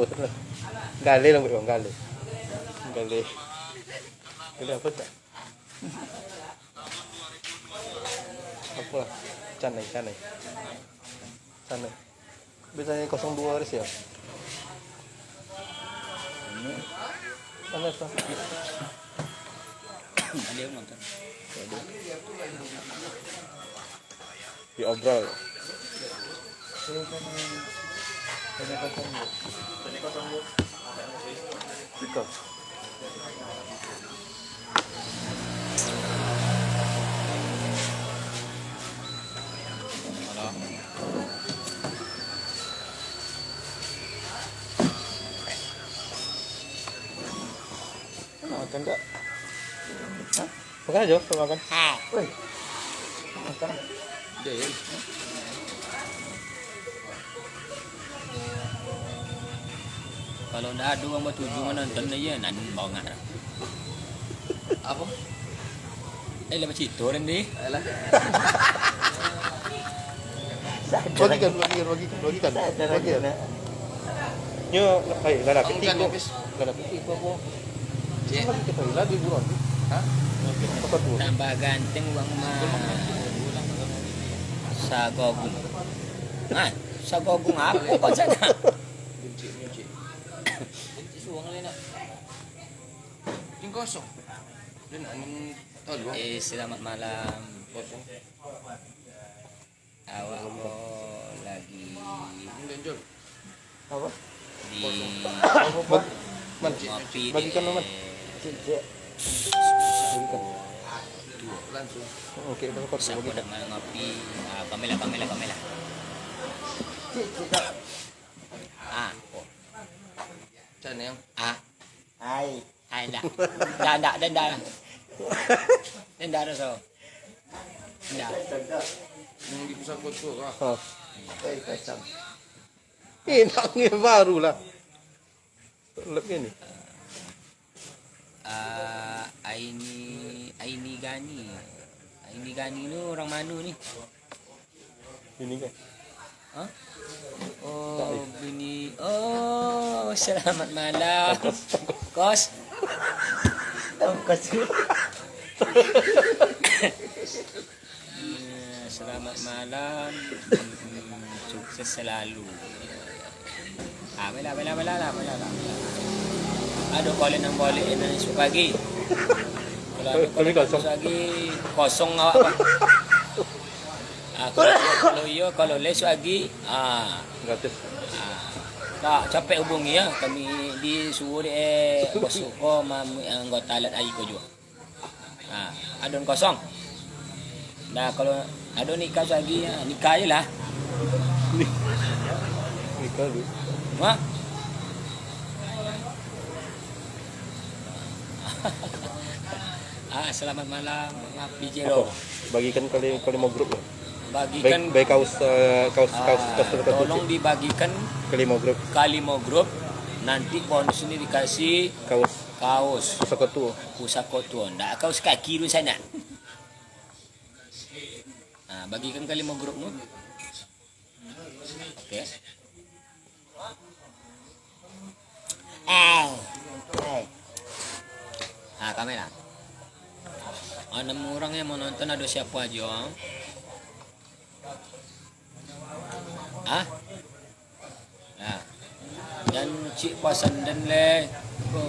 lah. Gale lang bang gale. Gale. Gale apa tak? Apa lah? Canai. Biasanya 02 harus ya. Mana sah? Ada yang nonton. Diobrol. Sikap. Makan tak? Hah? Makan aja, makan. Woi. Makan. Dia ya. Kalau ndak ada orang bertuju nonton aja nan bawa ngah. Apa? Lepas cerita dan ni. Alah. Bagikan. Nya, ay, lalaki tigo. Lalaki tigo ako. Lagi kita lagi buron. Hah? Apa tu? Tambah ganteng uang mah. Sagogung. Ah, sagogung apa kau sana? Kunci. Suang lain nak. Tinggal kosong. Dan angin tahu. Selamat malam. Kosong. Awak mau lagi Menjol. Apa? di ngopi Bagikan nomor. Langsung. Okey, dapat Siapa nak ngopi? Pamela. Oh. Macam yang Hai dah. Dah. Dah so. Dah. yang di pusat kota kah? Ha. Kacang. Enaknya baru lah. Lebih ni. Aini Gani ni orang mana ni? Ini kan. Hah? Oh, bini. Oh, selamat malam. Kos. Selamat malam. Sukses selalu. Bela. Aduh, kalau nak boleh esok pagi. Kalau kosong. lagi kosong awak pak. Kalau esok pagi, Gratis. tak capek hubungi ya. Kami disuruh dia bosok ko anggota alat air ko juga. Adon kosong. Nah, kalau ada nikah lagi, nikah je lah. Nikah tu. Wah. Selamat malam, PJ lo. Bagikan kali mau grup lah. Bagikan Baik kaos tolong dibagikan kali mau grup. Nanti bonus ini dikasih kaos pusaka tua. Ndak kaos kaki dulu sana. Bagikan kali mau grup nu. Okey. Kamera. 6 orang yang mau nonton, ada siapa aja? Dan cik pasan dan le.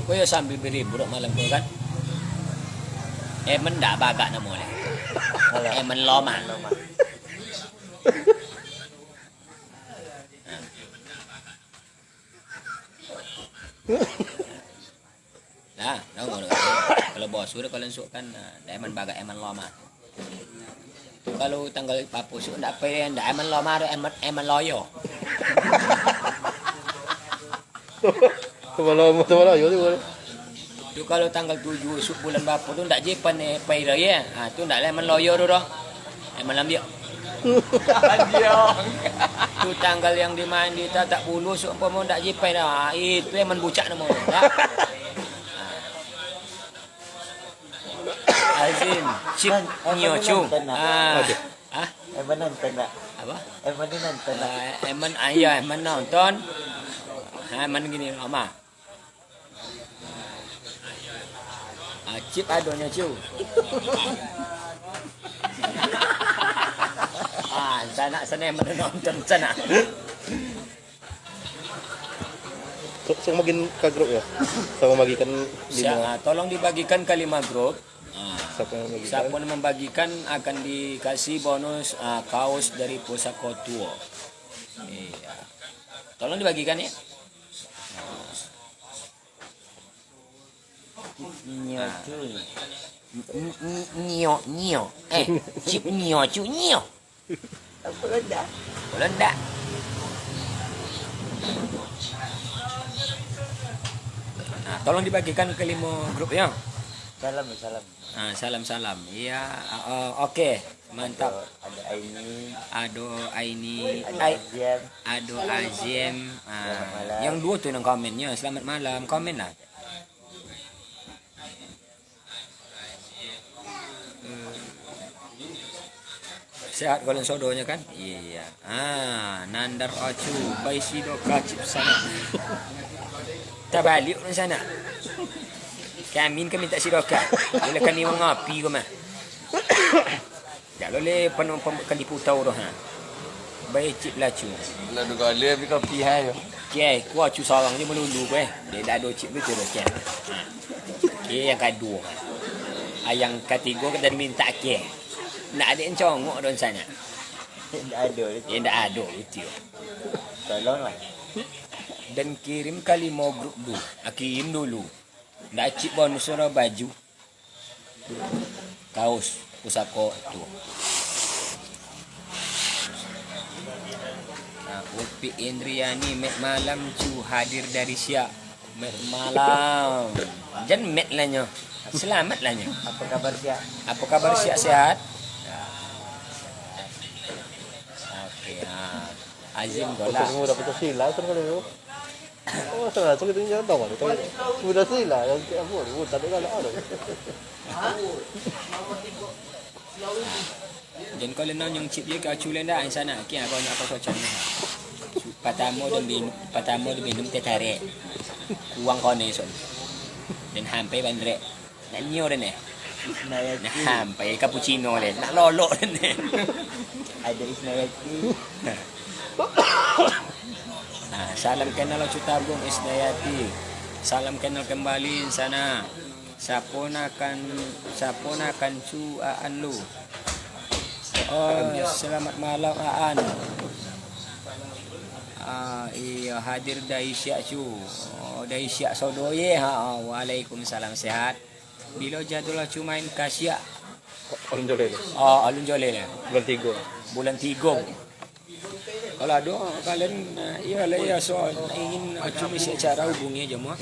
Kau ya sambil beri buruk malam kau kan? Emen dah bagak nama le. Emen loma. Kalau bos sudah kalau sukan emen bagak emen loma. Kalau tanggal papu sudah ndak payah ndak emen loma emen loyo. Sama yo tu boleh. Tu kalau tanggal 7 bulan bapa tu ndak jepan pai raya. Tu ndak emen loyo tu dah. Emen lambiak. Tu tanggal yang dimain di tak bulu seumpama ndak jepan dah. Itu emen bucak nama. Azin, Cip Nyo Chung. Eman nonton tak? Apa? Eman nonton tak? Eman ayah, eman nonton. Man gini lama. Cip adonya cu. Sana yang menonton sana. So magin ka group ya. Sama bagikan Tolong dibagikan ke 5 grup. siapa yang bagikan? Siapa yang membagikan akan dikasih bonus kaos dari Pusako Tuo. Iya. Tolong dibagikan ya. Nyo. Cip nyo. Belanda. Tolong dibagikan ke 5 grup ya. Salam. Iya, oke. Mantap. Ado Aini. Ado Aziem. Yang 2 tuh yang komennya. Selamat malam. Komen lah. Sehat kalau sodonya kan? Iya. Nandar Ocu, Baisido Kacip sana. Tak balik orang sana. Kami minta siroka. Boleh kan ni mengapi ke mah? Tak boleh penuh kali putau dah. Baik cip lacu. Lalu kali habis kopi hai. Okey, kuat cu seorang je melulu ke. Dia dah ada cip betul okey. Okey yang kedua. Yang ketiga kita minta okey. Nak ada yang congok dalam sana. Tak ada itu. Tolonglah. Dan kirim kali mau grup dulu. Kirim dulu. Nak cip bonus orang baju. Kaos Pusako tu. Upi Indriani met malam cu hadir dari siap. Met malam. Jangan met lahnya. Selamat lahnya. Apa kabar siap sehat? Okey. Azim gola. Semua dapat sila kan kalau. Oh, salah so kita jangan tahu kan. Sudah sila yang apa? Tak ada ada. Dan kalau nak yang cip dia kau dah di sana. Kira kau nak apa macam ni. Patamu di minum teh tarik. Uang kau ni son. Dan hampai bandrek. Nak nyo dah ni. Nak hampai cappuccino le. Nak lolok dah ni. Ada Isnayati. Salam kenal Cutabung Isnayati. Salam kenal kembali sana. Siapa nak akan cu Aan lu. Selamat malam Aan. Iya hadir dari Syak cu. Dari Syak Sodoye. Waalaikumsalam sehat. Bila jadul cu main kasyak. Alun Jolele. Alun Jolele. Bulan 3. Kalau ada kalian ya soal ingin cuma secara hubungi aja mah.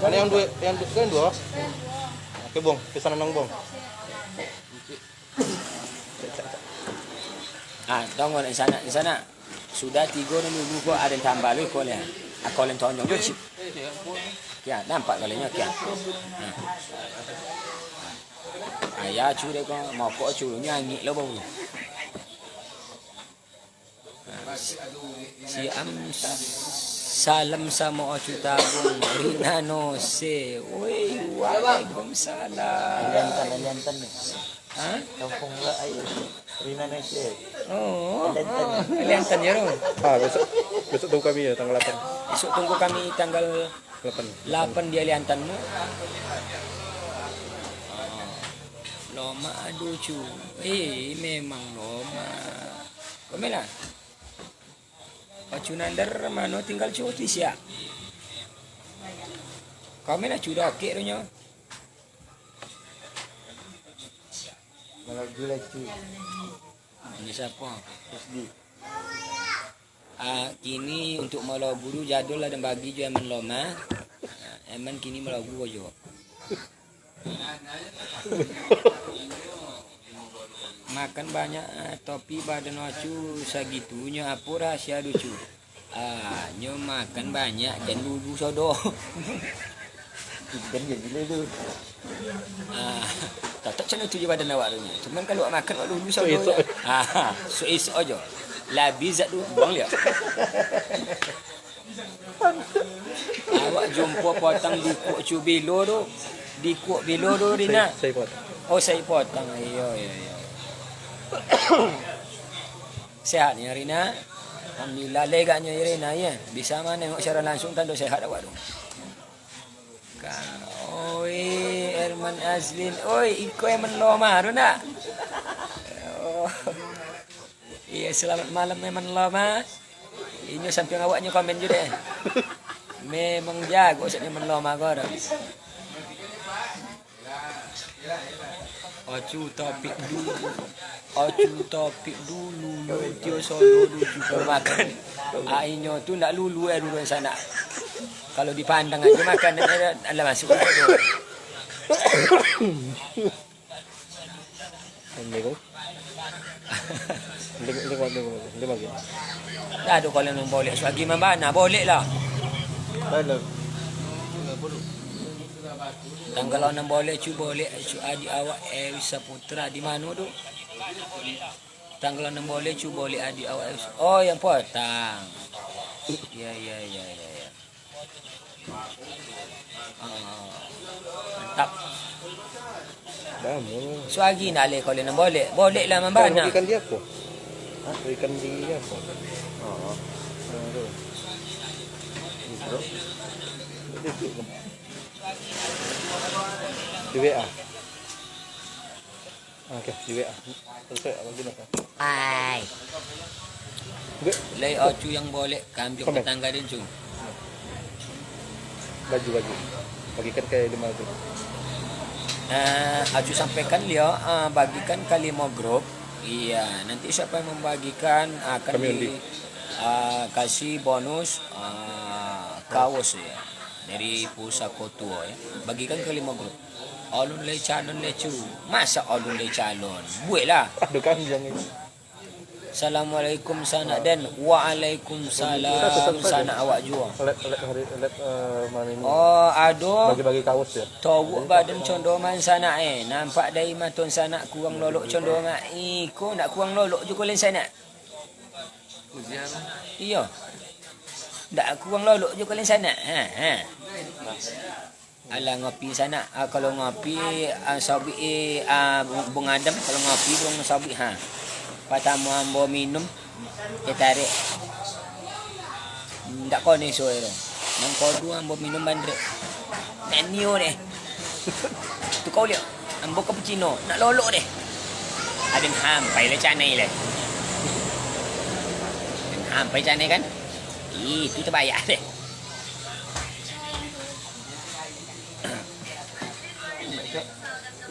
Mana yang dua? Oke, Bong. Ke sana nang, Bong. Tunggu di sana. Sudah 3 dulu kok ada yang tambah lu kok ya. Aku yang tonjong je chip. Ya, nampak kalinya kan. Ayah cu dia kau mau kok cu nyanyi lo bau. Salam sama Ocu Tabung Rinano se. Woi, waalaikumsalam. Aliantan ni. Kampung ay Rinano se. Oh, Aliantan ya ro. Besok tunggu kami ya tanggal 8. Besok tunggu kami tanggal 8 di Aliantanmu. Loma aduh cu. Memang loma. Komela. Ocu Nandar mano tinggal cu Tisia. Komela cu dah okey ronyo. Kalau gula cu. Ini siapa? Kini untuk malau buru jadul ada bagi je eman loma. Eman kini malau buru jo. Makan banyak topi badan Ocu segitunya apa rahasia lucu. Nyo makan banyak dan lulu sodo. Ikan jadi lulu. Tak macam tu je badan awak tu. Cuman kalau awak makan awak lulu sodo. So esok aja. Labizat tu bang dia. Awak jumpa potong di kuak cubilo tu. Di kuak bilo tu Rina. Saya buat. Oh saya potong. Iya. Sehat ni Rina. Alhamdulillah leganya Rina ya. Bisa mana tengok secara langsung tanda sehat awak tu. Kan. Oi Erman Azlin. Oi iko yang menloma tu nak. Oh. Iya selamat malam memang lama. Ini sampai awaknya komen juga. Memang jago saya menloma kau dah. Acu topik dulu. Tio sodo juga makan. Ainyo tu nak lulu dulu sana. Kalau dipandang aja makan ada masuk ke tu. Hindi lagi. Aduh kalau nak boleh suagi mana boleh lah. Dalam. Tanggal 6 boleh boleh adik awak Saputra di mana tu? Tanggal 6 boleh adik awak. Oh yang potang. Ya. Mantap. Suagi nak le kalau nak boleh. Boleh lah membana. Ikan dia apa? Ikan dia apa? Oo. Di WA. Oke, di WA. Selesai apa gimana? Ai. Lay ocu yang boleh kambing tetangga din cu. Baju. Bagikan ke 5 grup. Acu sampaikan dia bagikan ke 5 grup. Iya, nanti siapa yang membagikan akan kasih bonus kaos ya dari Pusako Tua ya. Bagikan ke 5 grup. Alun lay calon lecu. Masa alun lay calon? Buatlah. Aduh kan jangan. Assalamualaikum sana dan waalaikumsalam sana awak jua. Let mana ini? Oh, aduh. Bagi-bagi kaos ya. Tawuk badan condoman sana nampak dari matun sana kurang lolok condoman. Ko nak kurang lolok juga lain sana. Ujian. Iya. Ndak kurang lolok juga lain sana. Ha. Alah ngopi sana. Kalau ngopi sabi bung Adam kalau ngopi bung sabi ha. Patamu ambo minum kita tarik. Ndak kau ni soe ro. Nang kau dua ambo minum bandre. Nenio deh. Tu kau lihat ambo cappuccino nak lolok deh. Adin hampai le canai le. Hampai canai kan? Itu terbayar deh.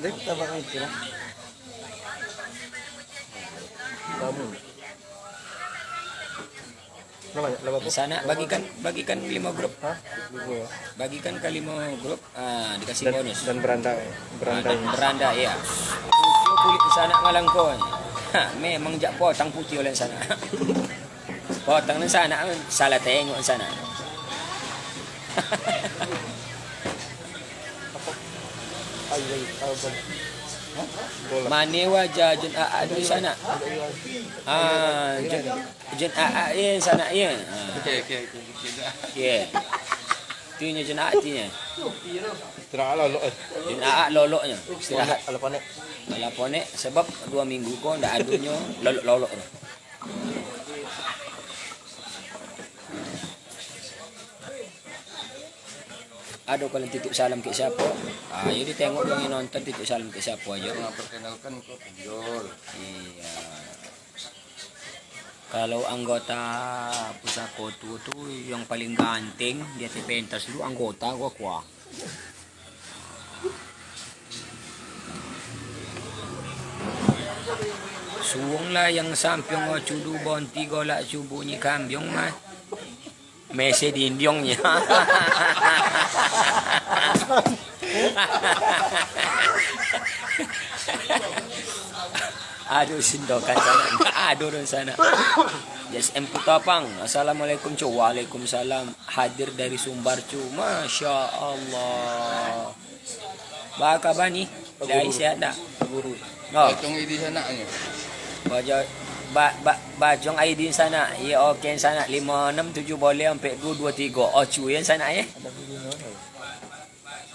Dek, tabak itu lah. Kamu. Nama Di sana bagikan 5 grup. Hah? Bagikan ke 5 grup, dikasih bonus. Dan beranda Beranda ya. Kulit di sana ngalangkon. Memang jak potang putih oleh sana. Potang di sana salah tengok di sana. Manewa jajan di sana. Jen sana ya. Okey. Ya. Tunya jen tinya. Istirahat lolok. Jen loloknya. Istirahat. Ala ponek sebab 2 minggu kau ndak adunyo lolok. Aduh kalau titip salam ke siapa? Jadi tengok yang nonton titip salam ke siapa aja. Perkenalkan kok Pinjol. Iya. Kalau anggota Pusako tu yang paling ganteng dia pentas dulu anggota gua. Suwong lah yang samping o cudu bonti golak bunyi kambyong mah. Mese dindyongnya. Aduh sindokan sana. Aduh ron sana. Yes, Putapang. Assalamualaikum cu. Waalaikumsalam. Hadir dari Sumbar cu. Masya Allah. Baka bani. Dari siapa? Guru. Oh. Tong idi sana nya. Baca bajong ID sana. Ya okey sana 567 boleh sampai 223. Oh cuy yang sana ya. Ada video nono.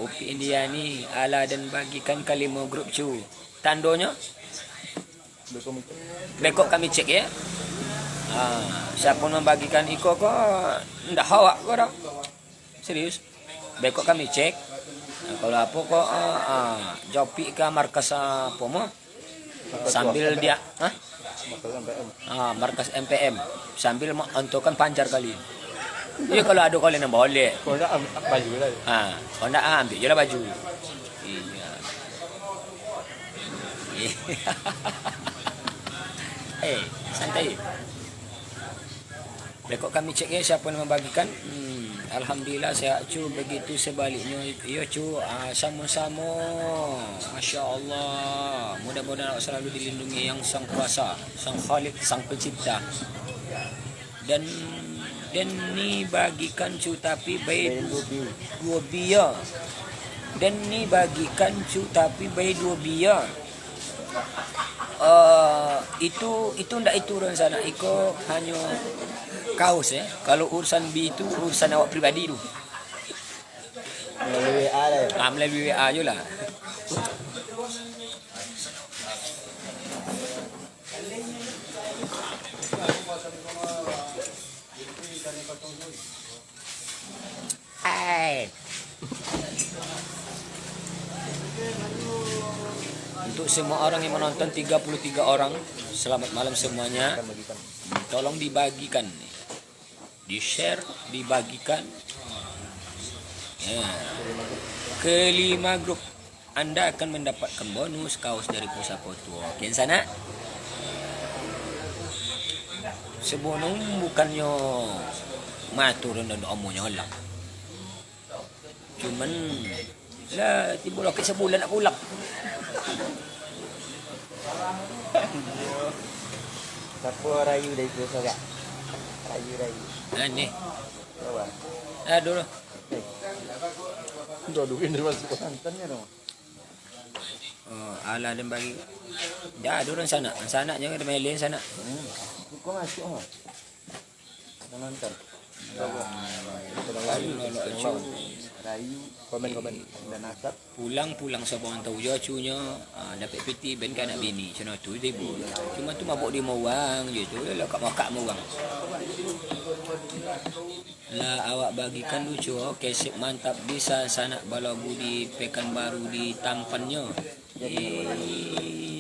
Upi India ni ala dan bagikan kalimah grup cu. Tandonya bekok kami cek ya. Siapa membagikan iko ko ndak hawak ko dah. Serius. Bekok kami cek. Kalau apa kok jopi ke markas apa mo? Sambil dia markas MPM sambil menentukan pancar kali. Iya kalau ada kalian yang boleh. Kau nak ambil baju lah. Kau nak ambil je lah baju. Iya. Santai. Bekok kami cek ya siapa yang membagikan. Alhamdulillah sehat cu. Begitu sebaliknya. Ya cu. Sama-sama. Masya Allah. Mudah-mudahan awak selalu dilindungi yang sang kuasa, sang khalik, sang pencipta. Dan ni bagikan cu tapi baik dua biar. Dan ni bagikan cu tapi baik dua biar. Itu ndak itu orang sana. Iko hanya kaos ya. Kalau urusan B itu urusan awak pribadi tu. Melalui WA lah. Melalui WA je lah. Untuk semua orang yang menonton 33 orang, selamat malam semuanya. Tolong dibagikan, di-share, dibagikan. Ya. Kelima grup Anda akan mendapatkan bonus kaos dari Pusat Foto. Oke sana. Sebelum bukannya matur dan omongnya Allah. Cuman lah tiba loket sebulan nak pulang. Siapa rayu dari tu sorak? Rayu. Ni. Bawa. Aduh. Dudukin dia masuk. Nontonnya dong. Ala dan bagi. Dah ada orang sana. Sana je ada main sana. Kau masuk ah. Nonton. Rayu Komen. dan asap. Pulang seorang tahu je cunya dapat peti ben kan nak bini macam tu dia ibu. Cuma tu mabuk dia mawang je tu lah kat makak mawang. Lah awak bagikan lucu kesip mantap bisa sanak bala budi Pekanbaru di tampannya.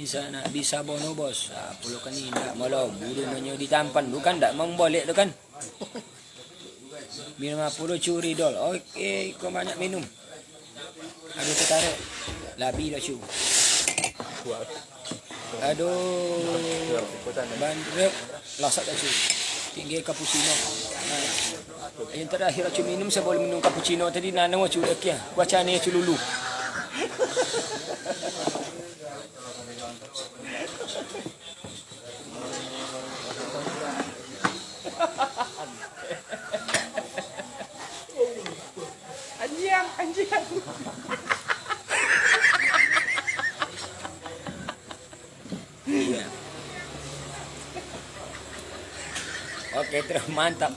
Sana bisa bono bos. Pulau kan ni ndak malau buru menyo di tampan bukan ndak membolek tu kan. Minum 50 curi dol. Okey, kau banyak minum. Aduh tertarik. Labi dah cu. Aduh. Bandrek. Lasak dah cu. Tinggi cappuccino. Yang terakhir cu minum saya boleh minum cappuccino tadi nana cu dekia. Baca ni cu lulu. Anjing. Iya. Oke, terus mantap.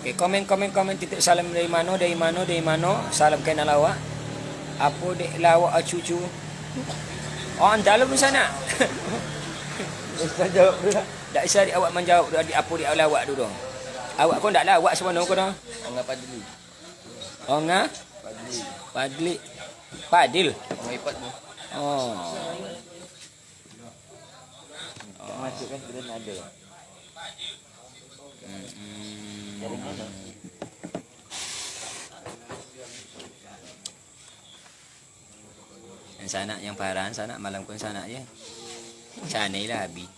Oke, komen titik salam dari mana? Salam kenal awak. Apa dek lawak cucu? Oh, dalam sana. Bisa jawab dulu. Tak bisa awak menjawab apa dia lawak dulu. Awak kau tak lawak sebenarnya kau dah. Onga Padli. Onga? Padil. Onga Ipat tu. Oh. Masuk kan sudah ada. Dari mana? Yang sanak yang parahan sanak malam pun sanak je. Sana lah habis.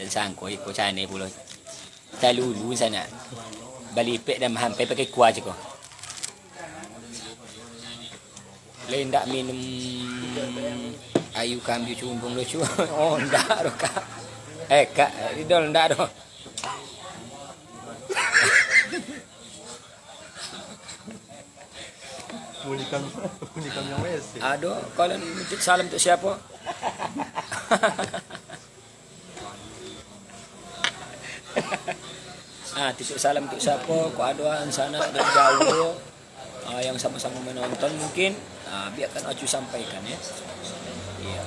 Dan sangkoi ko sana pula. Talulu sana. Balipek dan hampai pakai kuah je ko. Lain tak minum ayu kambi cumbung lucu. Oh, ndak dah kak. Kak, idol ndak dah. bunyi kami yang WC. Aduh, kalau titip salam untuk siapa? Titip salam untuk siapa? Kau ada sana dari jauh yang sama-sama menonton mungkin. Biarkan Acu sampaikan ya. Iya.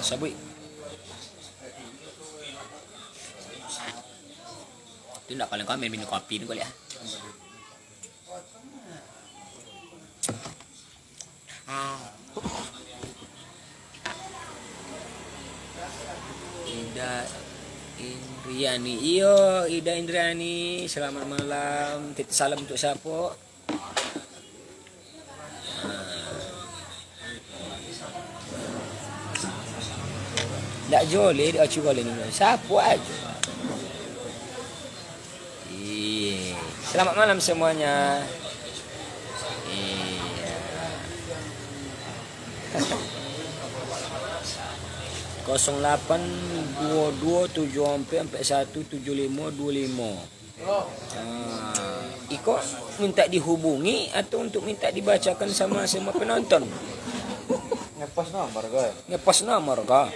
Sabui. Itu nak kalau kau minum kopi ni boleh ya. Ida Indriani, iyo Ida Indriani, selamat malam. Titip salam untuk siapa? Tak joleh dia Acu boleh ni. Siapa aja? Selamat malam semuanya. 082274417525. Iko minta dihubungi atau untuk minta dibacakan sama semua penonton? Ngepost nomor gue. Ngepost nomor kah?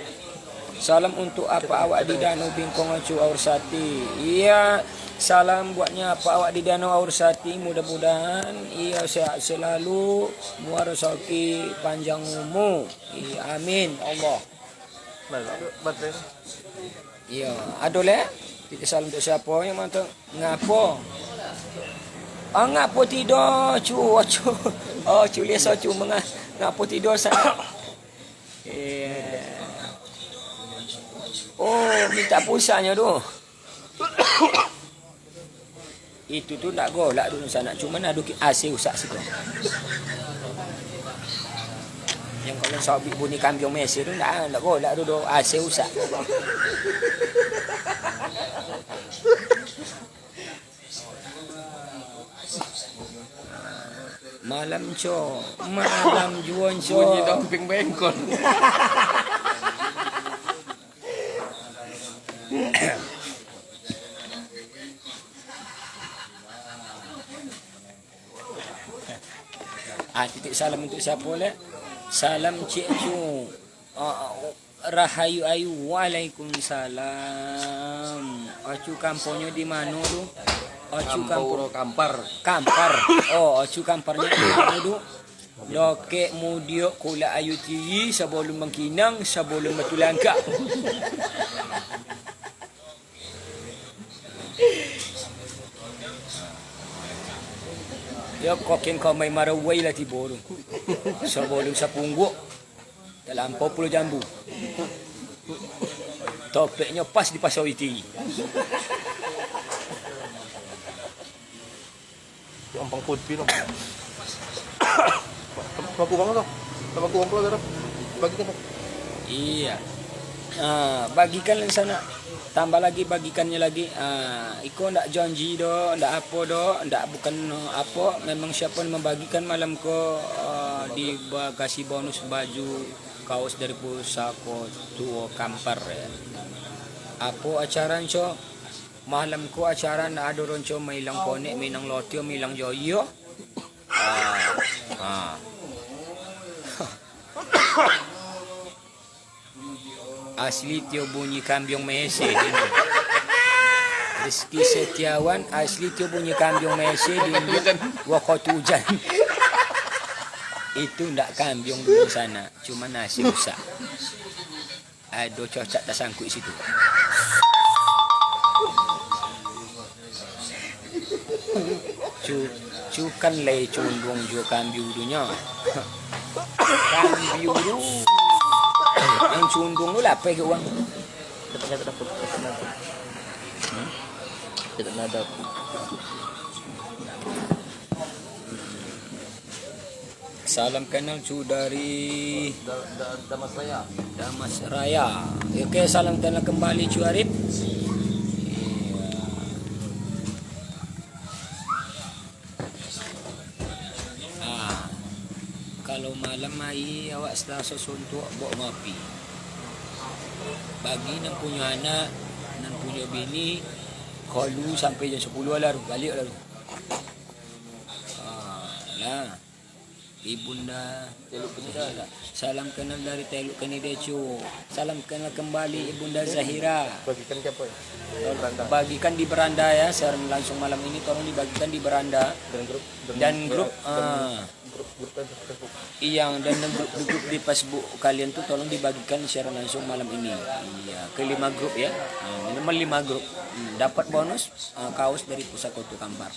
Salam untuk apa awak di Danau Bingkong Acu Aursati. Iya, salam buatnya apa awak di Danau Aursati. Mudah-mudahan iya sehat selalu, muar rezeki panjang umur. Iya, amin Allah. Baterai. Iya, aduh le. Kita salam untuk siapa yang mantap? Ngapo? Ngapo tidur, cu. Oh, cu liasa cu ngapo tidur sana. Oh, minta pulsanya tu. Itu tu tak golak dulu sana. Cuma ada AC usak situ. Yang kalau sabik bunyi kambiong Messi tu tak golak dulu AC usak. Malam juon Bunyi domping bengkol. Titik salam untuk siapa le? Salam Cik Cu. Rahayu ayu. Waalaikumsalam. Acu kampungnya di mana tu? Acu Kampar. Kampar. Oh, acu kamparnya di mana tu? Lokek mudiok kula ayu tiyi sebelum mengkinang sebelum betulangka. Ya kokin kau mai marawai lah tiba tu. Sebelum sapungguk dalam 40 jambu. Topeknya pas di pasar iti. Yang pangkut pino. Aku bang tu. Sama aku bang pula bagikan. Iya. Bagikan di sana. Tambah lagi bagikannya lagi. Iko ndak janji do, ndak apa do, ndak bukan apa. Memang siapa yang membagikan malam ko dikasih bonus baju kaos dari pusako tuo kampar ya. Apa acara co? Malam ko acara ndak ada ronco mailang ponek, minang lotio, milang joyo. Asli tio bunyi kambiong Messi di Rizky Setiawan asli tio bunyi kambiong Messi di waktu hujan. Itu ndak kambiong di sana, cuma nasi rusak. Ada cocak tak sangkut situ. Cukan lei cundung jo kambiu dunya. Kambiu du. Yang cundung tu lapar ke uang? Kita dapat. Kita nada. Salam kenal cu dari Damas Raya. Damas Raya. Oke, salam kenal kembali cu Arif. Kalau malam mai awak selasa suntuk bawa ngopi. Bagi nak punya anak, nak punya bini, kalau sampai jam 10 lah balik lah. Lah. Ibunda. Teluk Penida. Salam kenal dari Teluk Penida cu. Salam kenal kembali Ibunda Zahira. Bagikan ke apa ya? Beranda. Bagikan di beranda ya, siaran langsung malam ini tolong dibagikan di beranda dan grup grup Facebook. iya dan grup di Facebook kalian tuh tolong dibagikan siaran langsung malam ini. Iya, ke 5 grup ya. Minimal 5 grup. Dapat bonus kaos dari Pusat Koto Kampar.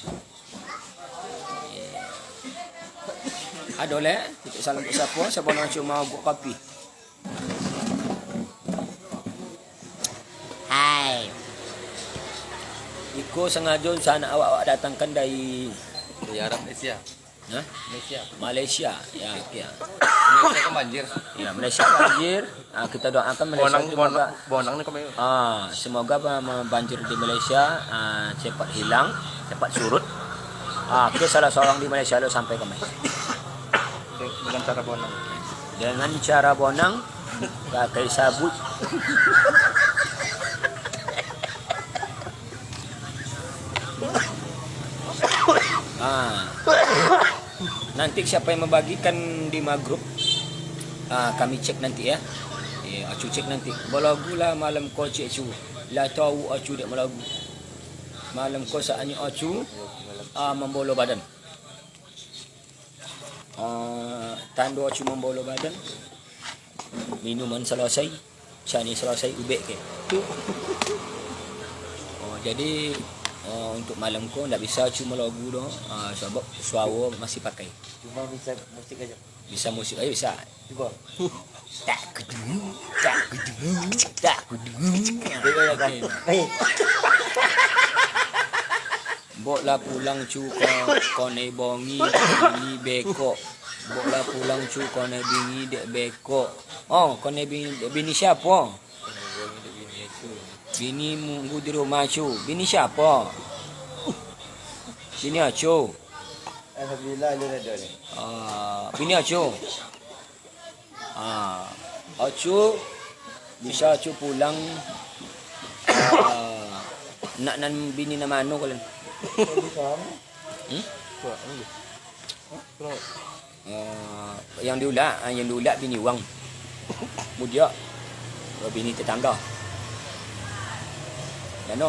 Adole, titik salam ke siapa? Siapa nak cuma buat kopi? Hai. Iko sengaja sana awak datangkan dari Arab Malaysia. Hah? Malaysia. Malaysia. Ya, ya. Malaysia kan banjir. Ya, Malaysia banjir. Kita doakan Malaysia Bonang nih kami. semoga banjir di Malaysia cepat hilang, cepat surut. Ke salah seorang di Malaysia lo sampai ke Malaysia. Dengan cara bonang. Dengan cara bonang pakai sabut. Nanti siapa yang membagikan di grup kami cek nanti ya. Acu cek nanti. Balagu lah malam ko cek cu. La tahu acu dek malagu. Malam ko saatnya acu membolo badan. Tando acu membolo badan. Minuman selesai. Cani selesai ubek ke. Jadi untuk malam ko ndak bisa cuma lagu dong, sebab suara masih pakai. Cuma bisa musik aja. Bisa musik aja bisa. Coba. Tak kedung, tak kedung, tak kedung. Boklah pulang cuko kone bongi ini beko. Boklah pulang cuko kone bingi dek beko. Oh, kone bini siapa? Bini munggu di rumah cu. Bini siapa? Bini Acu. Alhamdulillah lu ada ni. Bini Acu. Acu bisa Acu pulang. Nak nan bini nama anu kalian. Yang diulak bini Wang. Mudia. Bini tetangga. Ano?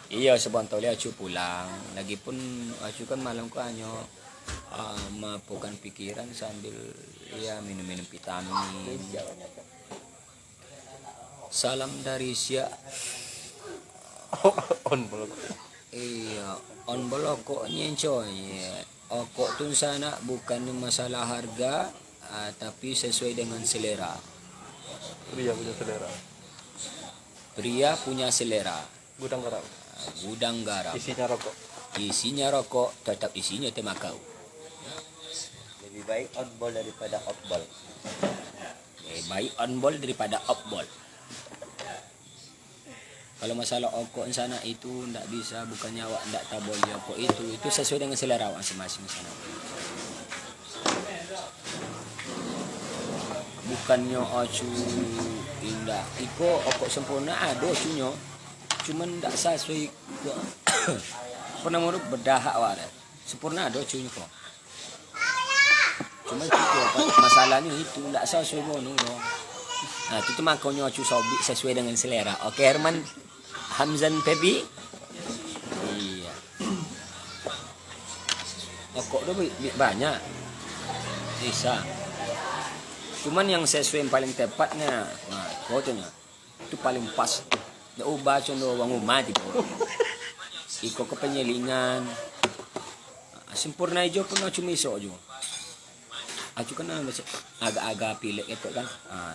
Iya sebab tahu Acu pulang. Lagipun Acu kan malam ko hanya mapukan pikiran sambil ya minum-minum vitamin. Salam dari Sia. On bolok. Iya, on bolok kok nyencoy. Kok tun sana bukan masalah harga, tapi sesuai dengan selera. Pria punya selera. Pria punya selera. Gudang garam. Gudang garam. Isinya rokok. Isinya rokok, tetap isinya tembakau. Lebih baik on ball daripada off ball. Lebih baik on ball daripada off ball. Kalau masalah rokok sana itu ndak bisa, bukannya awak ndak tak boleh rokok itu sesuai dengan selera awak masing-masing sana. Bukannya Acu indah iko okok sempurna ada Acunya cuman ndak sesuai pernah mau berdahak awak sempurna ada Acunya kok cuman itu masalahnya itu ndak sesuai ngono dong. Nah itu makanya Acu sobik sesuai dengan selera. Oke Herman Hamzan Pebi. Iya. Okok tu banyak. Bisa. Cuman yang sesuai yang paling tepatnya, fotonya itu paling pas. Ndak ubah contoh wang rumah tipo. Iko kepenyelingan. Sempurna hijau pun Acu miso aja. Acu kan agak-agak pilek itu kan.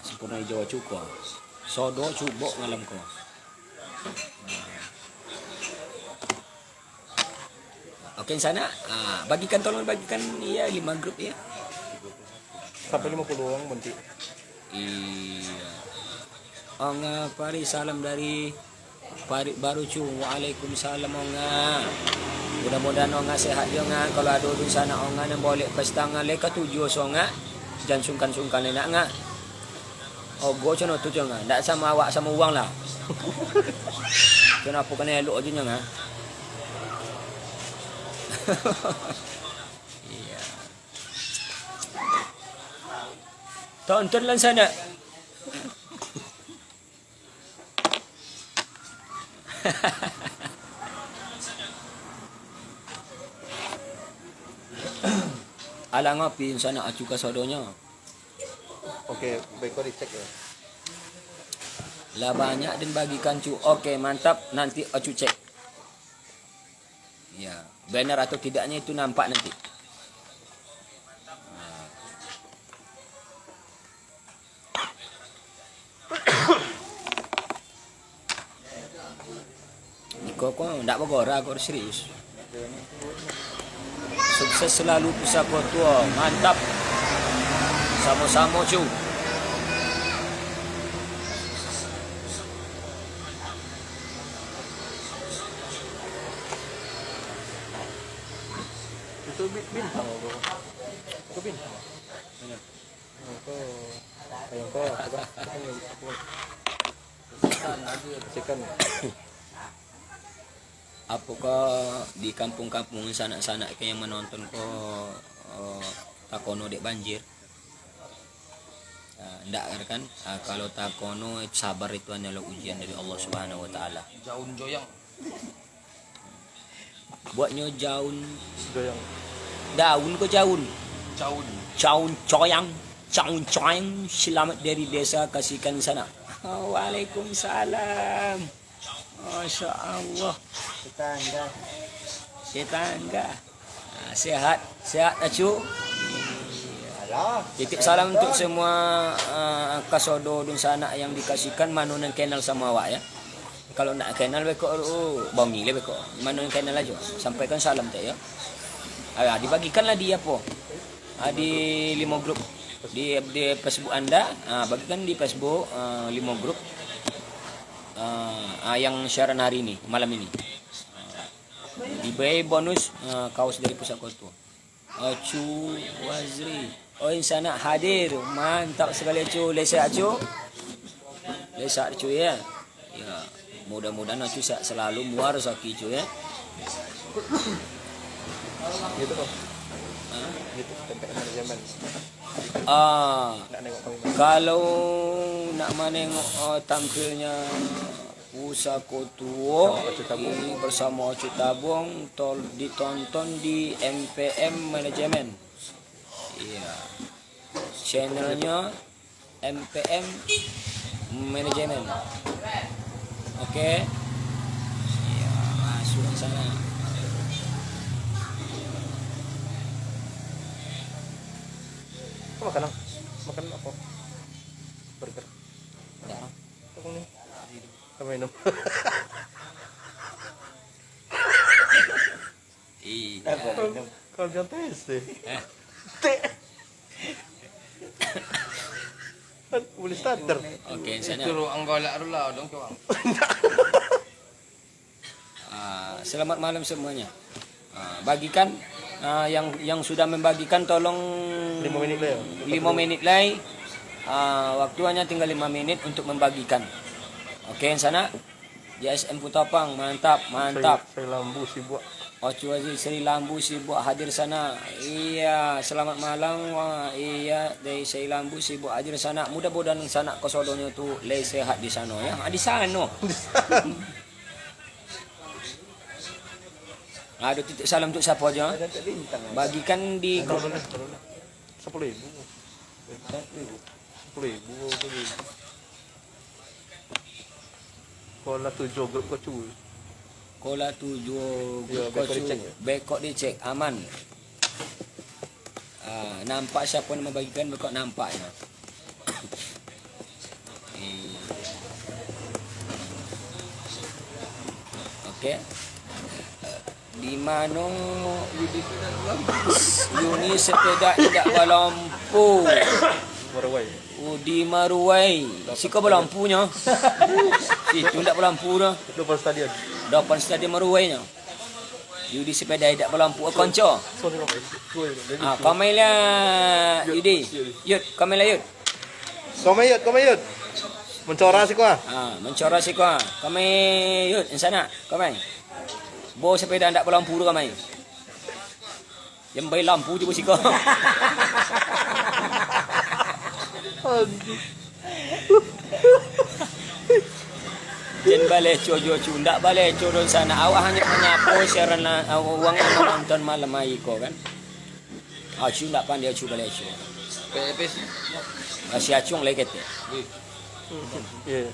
Sempurna hijau Acu ko. Sodo cubok ngalam ko. Oke sana, tolong bagikan ya 5 grup ya. Sampai 50 orang bunti. Iya. Onga pari salam dari Parit Baru cu. Waalaikumsalam onga. Mudah-mudahan onga sehat yo nga. Kalau ada di sana onga yang boleh pesta nga leka tujuh songa. Jangan sungkan-sungkan enak nga. Go cono tujuh nga. Ndak sama awak sama uang lah. Kenapa kena elok aja nga. Iya. Tontonlah sana. Alang api sana acu kasodonya. Oke, baik kau dicek ya. Lah banyak dan bagikan cu. Oke, mantap. Nanti acu cek. Ya, benar atau tidaknya itu nampak nanti. Kok enggak bergora, kok serius. Sukses selalu pusaka tua. Mantap. Sama-sama cu. Itu bintang apa? Itu bintang. Mana? Itu ayam kau apa? Chicken. Apakah di kampung-kampung sana-sana yang menonton ko takono dek banjir? Ndak kan? Kalau takono sabar itu adalah ujian dari Allah Subhanahu wa taala. Jaun joyang. Buatnya jaun Goyang. daun ko jaun. Jaun. Jaun coyang. Jaun coyang selamat dari desa kasihkan sana. Waalaikumsalam. Masya Allah. Tetangga. Tetangga. Sehat. Sehat acu. Alah. Titip salam untuk semua kasodo dun sana yang dikasihkan manu nang kenal sama awak ya. Kalau nak kenal beko bangi le beko. Manu nang kenal aja. Sampaikan salam teh ya. Dibagikanlah dia po. Di 5 grup di Facebook Anda, bagikan di Facebook 5 grup. Yang siaran hari ini, malam ini. Diberi bonus kaos dari Pusaka Tua. Acu Wazri. Oh, insana hadir. Mantap sekali Acu. Lesa Acu. Lesa Acu ya. Ya, mudah-mudahan Acu selalu muar rezeki Acu ya. Gitu kok. Gitu tempat manajemen. Nak nengok kami. Kalau nak menengok tampilnya Pusaka Tua ini bersama Acu Tabung ditonton di MPM Manajemen. Iya. Channelnya MPM Manajemen. Oke. Iya, masuk ke sana. Kau makan apa? Makan apa? Burger. Ya. Kau ni. Kau minum. Iya. Kau jangan tes deh. Boleh starter. Oke, sana. Itu ang galak rula dong kau. Selamat malam semuanya. Bagikan yang sudah membagikan tolong 5 minit lah ya. 5 menit lagi. Waktu hanya tinggal 5 menit untuk membagikan. Oke, sana. JSM Putapang, mantap. Saya lambu si buat. Acu Aziz Sri Lambu si buat hadir sana. Iya, selamat malam. Iya, dari Sri Lambu si buat hadir sana. Mudah-mudahan sana kosodonya tu lay sehat di sana ya. Di sana. Ada titik salam untuk siapa aja? Bagikan di grup. 10.000. 10.000. Kola 7 grup kau cuy. Kola 7 Ya, bekok dicek ya? bekok dicek aman. Nampak siapa yang membagikan bekok nampak ya. Oke. Di mana Yuni sepeda tidak berlampu. Marawai. Di Maruai. Siko berlampunya. Itu tidak berlampu dah. Depan stadion. Depan stadion Maruainya. Yudi sepeda tidak berlampu konco. Sorry kau. Kamailah Yudi. Yud, kamailah Yud. Komayut. Mencora sih kau. Mencora si kau. Kamai Yud, di sana. Kamai. Bawa sepeda tidak berlampu tu kamai. Yang bay lampu je bersiko. Jen baleco jocu ndak baleco don sana. Awak hanya menyapu siaran uang nonton malam hari ko kan. Acu ndak pandai acu baleco. Pepes. Masih acung lagi kete. Ya.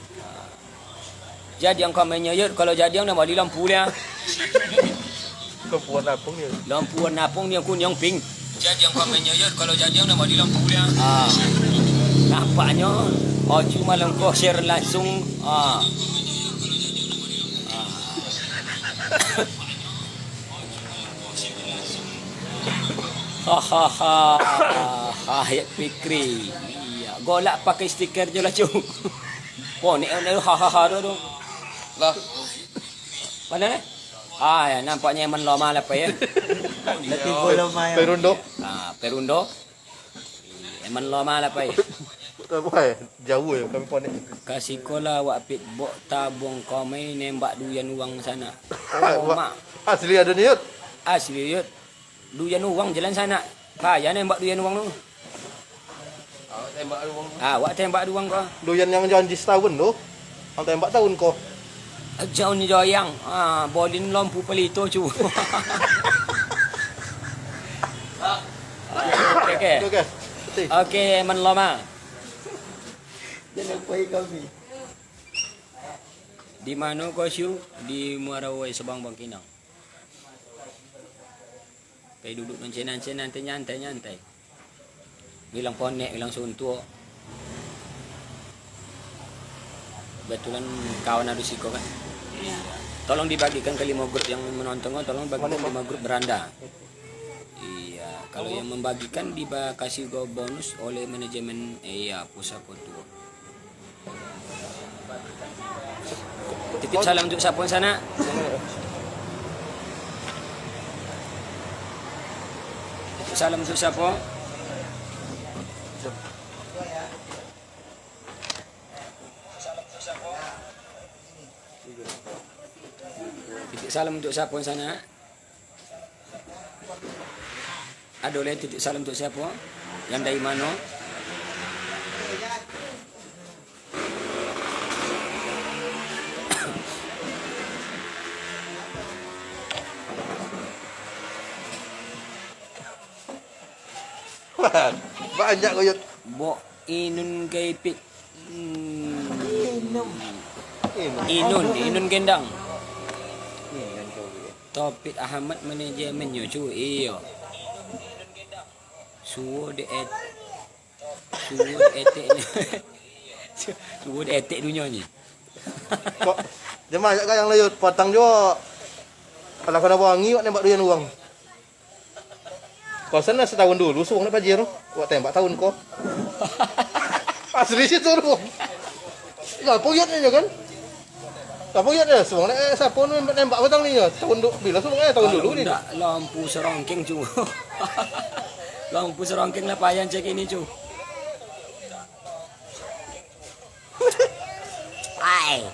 Jadi yang kau menyayat kalau jadi yang nama di lampu dia. Kau buat apa ni? Lampu warna pun yang kuning yang pink. Jadi yang kau menyayat kalau jadi yang nama di lampu dia. Ah. Nampaknya cuma kau share langsung Hayat Fikri. Iya, golak pakai stiker je lah cu. Oh, ni tu. Lah. Mana ni? Ya, nampaknya Eman lama lah apa ya. Nanti bola main. Perundo. Perundo. Eman lama lah apa ya. Apa ya? Jauh ya kami pon ni. Kasih kola wak pit bok tabung kau main nembak duyan uang sana. Mak. Asli ada ni yut. Asli yut. Duyan uang jalan sana. Payah nembak duyan uang tu. Awak tembak uang. Wak tembak uang kau. Doyan yang janji setahun tu. Ang tembak tahun kau. Jauh ni joyang. Bolin lampu pelito cu. Okey. Okey. Okey, Eman lama. Jangan pay kami. Di mana kau Syu? Di Muara Wai Sebang Bangkinang. Pergi duduk nyantai. Bilang ponek, bilang suntuk. Betulan kawan ada siko kan? Tolong dibagikan ke 5 grup yang menonton, tolong bagikan 5 grup beranda. Iya, kalau yang membagikan dikasih bonus oleh manajemen pusat Kotua. Titip salam untuk siapa sana? Titip salam untuk siapa? Titip salam untuk siapa sana? Ada boleh titip salam untuk siapa? Yang dari mana? Banyak kau yut. Bok inun kaipit. Inun gendang. Ni kan kau. Topik Ahmad manajemennya cu. Iya. Suruh de etek dunia ni. Kok jemaah jak yang layut potang jo. Kalau kena wangi wak nembak doyan uang. Kau sana setahun dulu suang nak pajir. Wak tembak tahun kau. Asli situ tu. Lah poyat ni kan? Tak poyat dah suang nak siapa nembak petang ni ya. Tahun bila suang tahun dulu ni. Tak lampu serongkeng cu. Lampu serongkeng lah payah cek ini cu. Ai.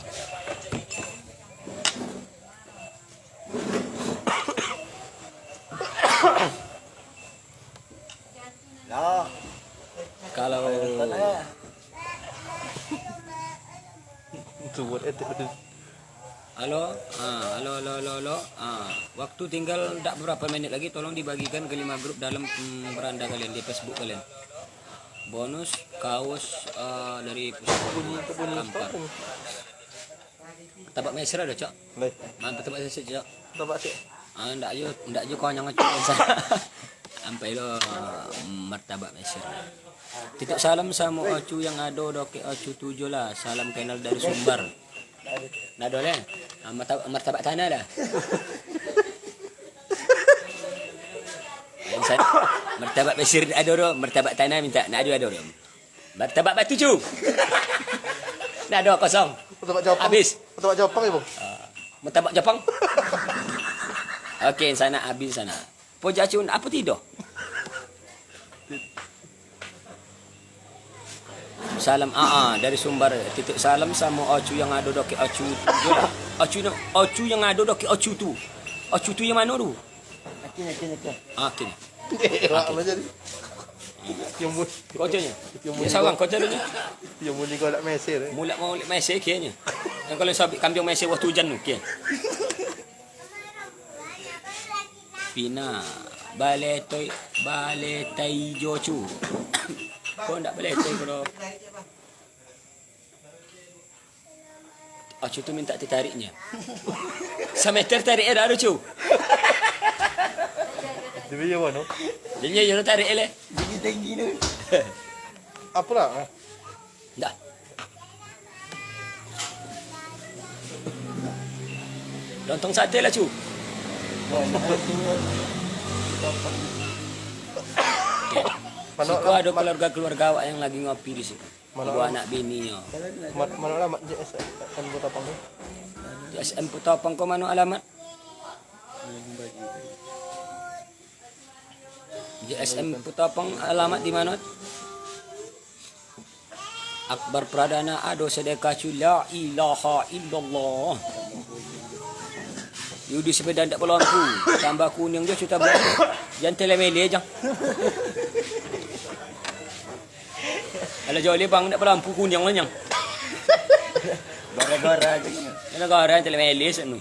Lah. Kalau Tu buat etik. halo, waktu tinggal tak berapa menit lagi, tolong dibagikan ke 5 grup dalam beranda kalian di Facebook kalian. Bonus kaos dari pusat Kampar. Tabak mesra dah cak. Lai. Mantap tabak mesra cak. Tabak sik. Ndak je kau yang ngecek sampai lo martabak mesra. Titip salam sama Ocu yang ada doke Ocu 7 lah. Salam kenal dari Sumbar. Nak ada lah. Martabak tanah dah. Martabak mesir ada dah. Martabak tanah minta. Nak ada dah. Martabak batu cu. Nak ada kosong. Martabak Jepang. Habis. Martabak Jepang ya, Bang. Martabak Jepang. Okey, sana habis sana. Pojacun apa tidur? Salam dari Sumbar. Titip salam sama Ocu yang ada doke Ocu tu. Ocu yang ada doke Ocu tu. Ocu tu yang mana tu? Akin. Okey. Apa jadi? Yang mun, Kocoknya. yang Dia seorang kocok dulu. yang mun kau nak mesir. Mula mau lihat mesej kayaknya. Yang kalau sabit kambing mesej waktu hujan tu kaya. Pina balai tai jocu. Kau nak balai tai kalau Acu tu minta ditariknya. Semeter tarik dah ada cu. Dia punya mana? Dia yang tarik le. Tinggi tu. Apa lah? Dah. Lontong sate lah cu. Mana Siku ada keluarga awak yang lagi ngopi di sini. Mana Dua anak bini yo. mana lah mak JS kan kota Pang ni. SM Putapang ko mano alamat? JSM Putapang alamat di mana? Akbar Pradana Ado Sedekacu La ilaha illallah. Yudi sepeda tak berlampu. Tambah kuning je cerita buat. Jangan telemele je. Kalau jauh bang tak berlampu kuning lah nyang. Gara-gara je. Yang negara telemele senu.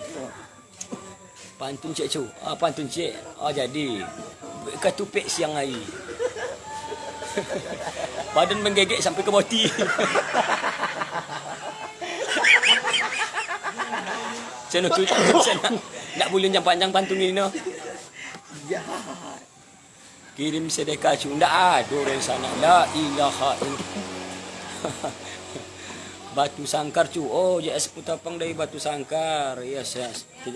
Pantun cik cu. Pantun cik. Jadi ketupik siang hari. Badan menggegek sampai ke boti. Saya tu nak boleh panjang pantun ini no. Kirim sedekah cu. Tak ada orang sana. La ilaha illallah. Batu Sangkar cu. Oh, JS Putapang dari Batu Sangkar. Yes.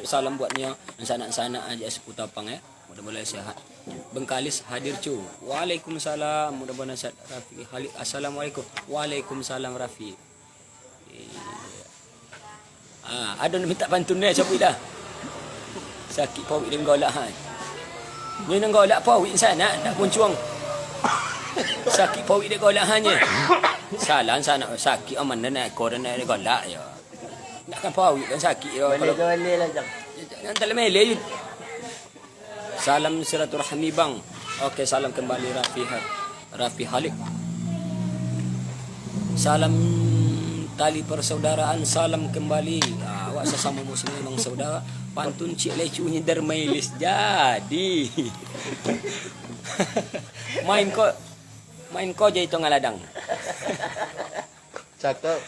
Salam buatnya sanak-sanak JS Putapang ya. Mudah-mudahan sehat. Bengkalis hadir cu. Waalaikumsalam. Mudah-mudahan sehat Rafi. Assalamualaikum. Waalaikumsalam Rafi. Ada nak minta pantun ni siapa dah. Sakit pawik dia golak han. Ni nang golak pawik sana nak puncuang. Sakit pawik dia golak hanya. Salah sana sakit aman nak koran nak golak ya. Nakkan pawik kan sakit ya. Boleh lah jam. Jangan telemele. Salam silaturahmi bang. Okey, salam kembali Rafi Halik. Salam tali persaudaraan, salam kembali. Awak sesama muslim memang saudara. Pantun cik lecunya dermailis jadi. main ko je itu ngaladang. Cakap.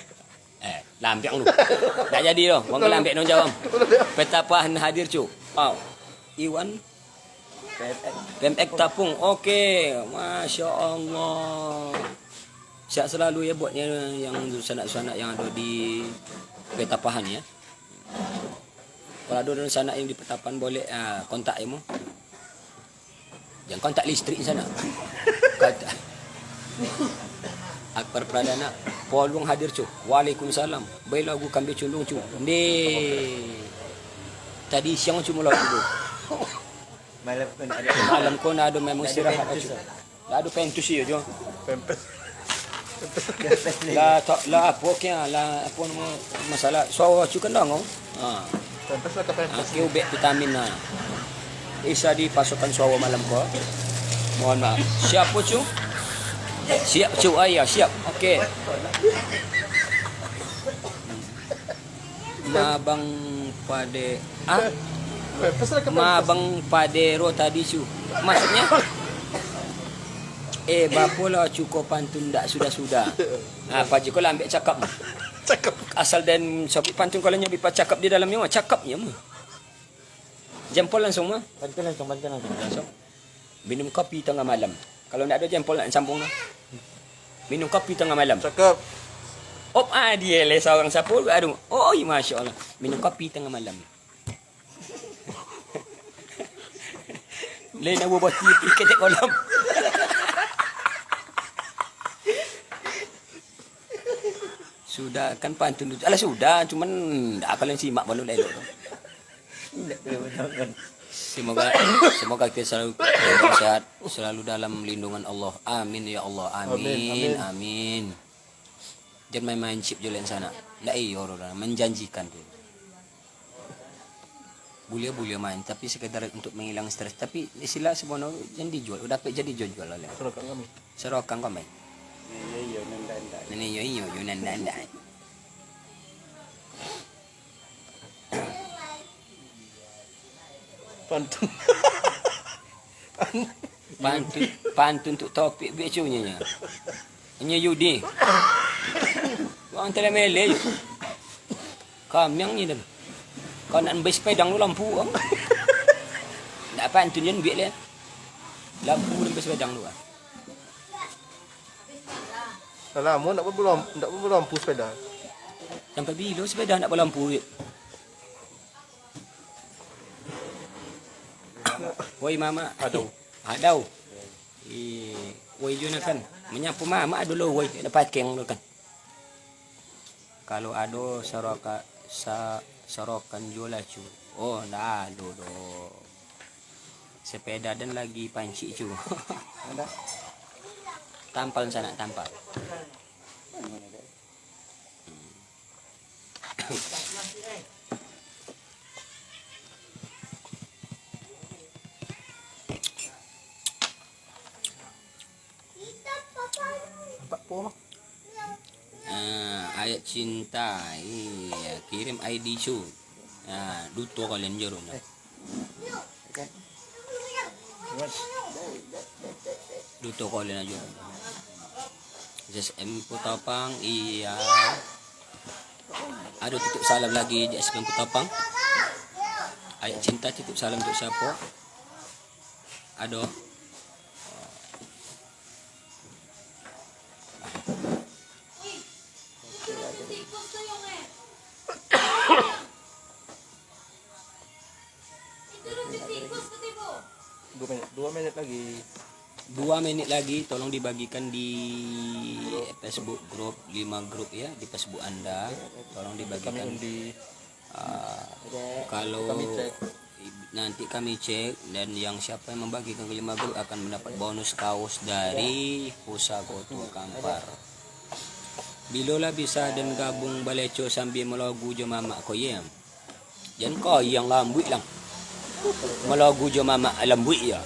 Lampiang lu. Tak jadi loh. Wang lampiak non jawab. Petapahan hadir cu. Iwan PMX Tapung. Okey. Masya Allah. Siap selalu ya buatnya yang sanak-sanak yang ada di Petapahan ya. Kalau ada sanak yang di Petapahan boleh kontak emo. Jangan kontak listrik sana. Kata Akbar Pradana Polong hadir cu. Waalaikumsalam. Baik lagu kambing culung cu. Tadi siang cuma lagu tu. Malam ko na ada memang istirahat cu. Ada pentus ya jo. Pempes. La apa kaya la apa nama masalah so cu kan dong. Pempes lah ke pempes. Ubek vitamin na. Isa di pasukan sawo malam ko. Mohon maaf. Siap po cu? Siap cu ayah, siap. Okey. Mabang pade Pempes lah ke pempes. Mabang padero tadi cu. Maksudnya bapola cukup pantun dak sudah-sudah. Apa je kau ambil cakap. Cakap. Asal dan sabit pantun kalau nyabi cakap di dalamnya mah cakapnya mah. Jempol langsung mah. Pantun langsung. Minum kopi tengah malam. Kalau nak ada jempol nak sambung lah. Minum kopi tengah malam. Cakap. Dia le seorang siapa aduh. Oh, masya-Allah. Minum kopi tengah malam. Le nak buat tiket kolam. Sudah kan pantun itu. Alah sudah, cuman kalau yang simak baru lelok. Semoga kita selalu sehat, selalu dalam lindungan Allah. Amin ya Allah. Amin. Jangan main-main chip jualan sana. Ndak orang menjanjikan tu. Boleh main tapi sekedar untuk menghilang stres. Tapi istilah sebenarnya yang dijual udah dapat jadi jual oleh. Serokan kami. Serokan kau main. Iya, nanda. Ini yo nanda. Pantun. Pantun untuk topik becunya. Hanya Yudi. Orang telemele. Kamyang ni dah. Kau nak ambil sepedang lu lampu kan? Tak pantun jen biar le. Lampu ambil sepedang lu ah. Alah, mau nak berlampu sepeda. Sampai bila sepeda nak berlampu? Woi mama, Aduh. Adau. Woi juna kan. Menyapu mama dulu woi dapat keng lu kan. Kalau ada sorokan jual cu. Oh, dah do. Sepeda dan lagi panci cu. Ada. Tampal sana tampal. Nampak po. Ayat cinta. Iya, kirim ID cu. Duto kalian jero na. Okay. Duto kalian aja. SM Putapang, iya. Ada titip salam lagi di SM Putapang. Ayat cinta titip salam untuk siapa? Ada. Dua menit lagi. 2 menit lagi tolong dibagikan di Facebook grup 5 grup ya di Facebook Anda. Tolong dibagikan Di kalau kami cek. nanti kami cek dan yang siapa yang membagikan ke 5 grup akan mendapat bonus kaos dari Pusaka Tua Kampar. Bilola bisa dan gabung baleco sambil melagu jo mama ko yem. Jan ko yang lambui lang. Melagu jo mama lambui ya.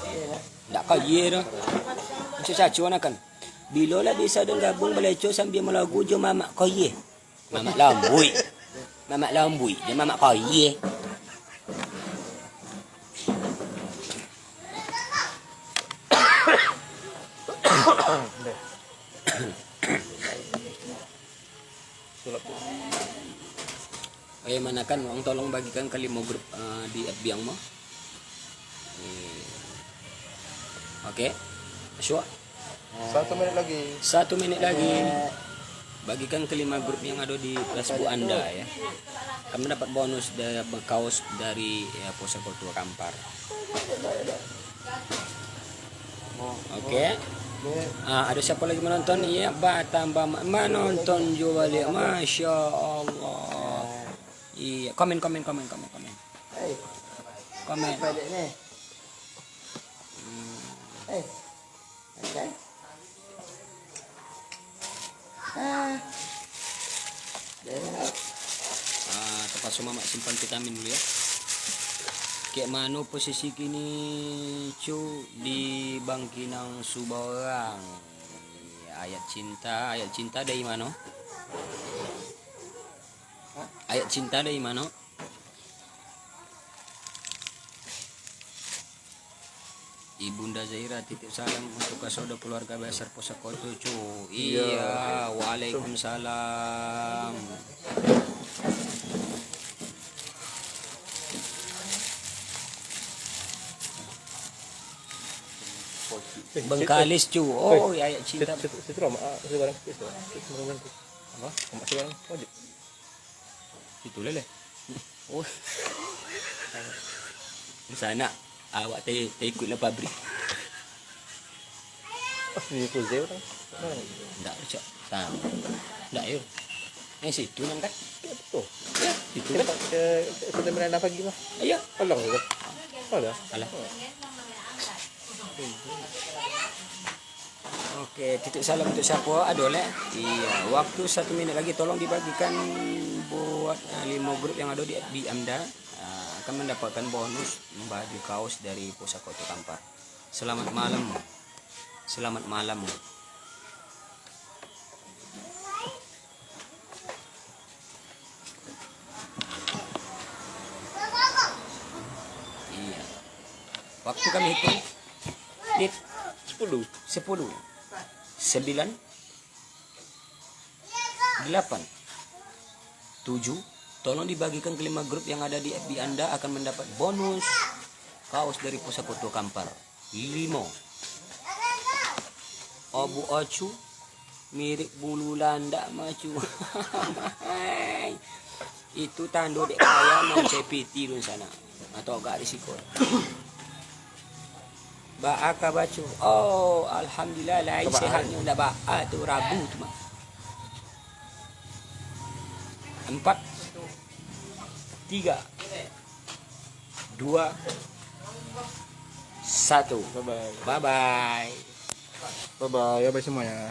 Tak kaya dah. Macam cacu nak kan. Bilola bisa dan gabung baleco sambil melagu jo mama ko ye. Mama lambui. Mama lambui dan mama ko ye. Mana kan orang tolong bagikan ke 5 grup di FB yang mau. Oke. Sure. 1 menit lagi. 1 menit lagi. Bagikan ke 5 grup yang ada di Facebook Anda ya. Kamu dapat bonus dari kaos dari Pusaka Tua Kampar. Oke. Ada siapa lagi menonton? Iya, tambah menonton juga balik. Masya Allah. Iya, komen. Hey, Komen. apa dia ni? Hey. Okay. Tepat semua mak simpan vitamin dulu ya. Kayak mana posisi kini cu di Bangkinang Subarang. Ayat cinta dari mana? Ayat cinta dari mana? Ibunda Zaira titip salam untuk saudara keluarga besar Pusaka Tua cu. Iya, waalaikumsalam. Bengkalis cu. Oh, ayat cinta. Situ lah, sekarang. Apa? Mak sekarang wajib. Itu lele. Oh. Di sana awak tak ikutlah pabrik. Ini Kuzel kan? Enggak, Cak. Enggak, yuk. Situ nang kan? Betul. Ya, itu Kita kan. kita main apa gimana? Ayo. Tolong gitu. Alah. Alah. Oke, titik salam untuk siapa? Adoleh. Iya, waktu 1 menit lagi tolong dibagikan buat 5 grup yang ada di Anda. akan mendapatkan bonus baju kaos dari Pusaka Koto Kampar. Selamat malam. Selamat malam. Iya. Waktu kami hitung. Dit 10, 9, 8, 7. Tolong dibagikan ke 5 grup yang ada di FB Anda akan mendapat bonus kaos dari Pusaka Koto Kampar. 5. Abu acu mirip bulu landak macu. Itu tando dek kaya mau CPT dun sana atau gak risiko. Baaka bacu. Oh, alhamdulillah lain sehatnya udah baa tu Rabu tu mah. 4, 3, 2, 1. Bye bye. Bye bye. Bye bye. Bye bye semuanya.